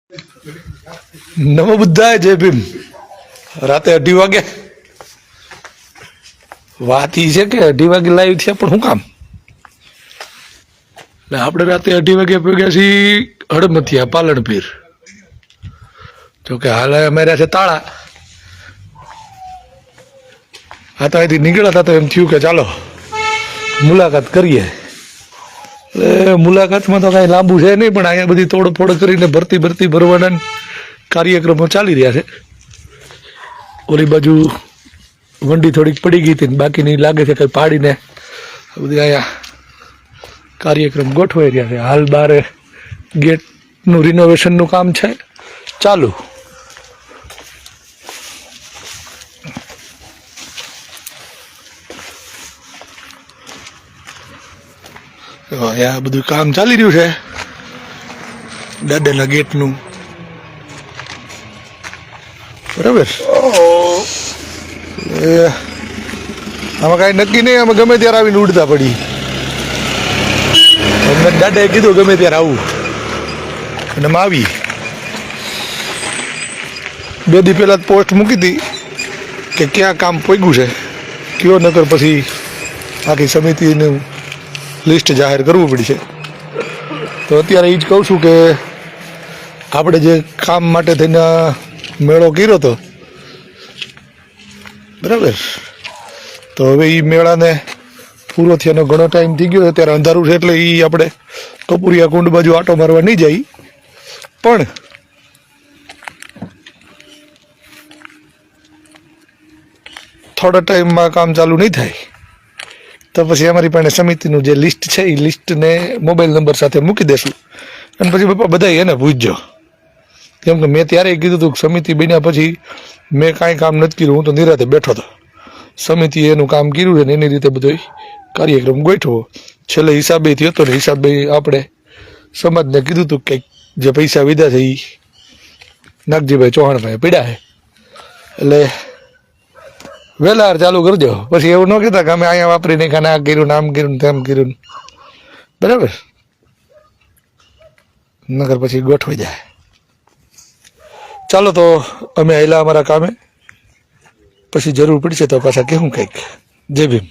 નમો બુદ્ધાય જય ભીમ. રાતે 2:30 વાગે વાત ઈ છે કે 2:30 વાગે લાઈવ છે, પણ શું કામ? એટલે આપણે રાતે 2:30 વાગે ભેગા છીએ હડમથિયા પાલનપીર. જોકે હાલ અમાર્યા છે તાળા. આ તો અહીંથી નીકળ્યા હતા તો એમ થયું કે ચાલો મુલાકાત કરીએ. એટલે મુલાકાતમાં તો કાંઈ લાંબુ છે નહીં, પણ અહીંયા બધી તોડફોડ કરીને ભરતી ભરવાના કાર્યક્રમો ચાલી રહ્યા છે. ઓલી બાજુ વંડી થોડીક પડી ગઈ હતી, બાકીની લાગે છે કંઈ પાડીને બધી અહીંયા કાર્યક્રમ ગોઠવાઈ રહ્યા છે. હાલ બારે ગેટનું રિનોવેશનનું કામ છે ચાલુ. અહીંયા બધું કામ ચાલી રહ્યું છે દાદાના ગેટનું, બરાબર. આમાં કાંઈ નક્કી નહીં, અમે ગમે ત્યારે આવીને ઉડતા પડી. અમને દાદાએ કીધું ગમે ત્યારે આવું, અને અમે આવી. 2 દી પહેલાં પોસ્ટ મૂકી હતી કે ક્યાં કામ પહોંચ્યું છે કયો, નકર પછી આખી સમિતિનું લિસ્ટ જાહેર કરવું પડશે. તો અત્યારે એ જ કહું છું કે આપણે જે કામ માટે થઈને મેળો કર્યો હતો, બરાબર, તો હવે એ મેળાને પૂરો થયાનો ઘણો ટાઈમ થઈ ગયો. અત્યારે અંધારું છે એટલે એ આપણે કપૂરિયા કુંડ બાજુ આટો મારવા નહીં જાય, પણ થોડા ટાઈમમાં કામ ચાલુ નહીં થાય તો પછી અમારી પાસે સમિતિનું જે લિસ્ટ છે એ લિસ્ટને મોબાઈલ નંબર સાથે મૂકી દેશું. અને પછી બાપા બધા એને પૂછજો, કેમ કે મેં ત્યારે કીધું હતું કે સમિતિ બન્યા પછી મેં કાંઈ કામ નથી કર્યું, હું તો નિરાતે બેઠો હતો. સમિતિએ એનું કામ કર્યું છે ને એની રીતે બધો કાર્યક્રમ ગોઠવો. છેલ્લે હિસાબે થયો હતો ને હિસાબે આપણે સમાજને કીધું હતું કંઈક જે પૈસા વિધા છે એ નાગજીભાઈ ચૌહાણભાઈ પીડ્યા છે, એટલે વહેલા ચાલુ કરજો. પછી એવું ન કહેતા કે અમે અહીંયા વાપરી નહીં ખાને આ કર્યું, આમ કર્યું, તેમ કર્યું, બરાબર, નગર પછી ગોઠવાઈ જાય. ચાલો તો અમે આવેલા અમારા કામે, પછી જરૂર પડશે તો પાછા કેવું કંઈક. જય ભીમ.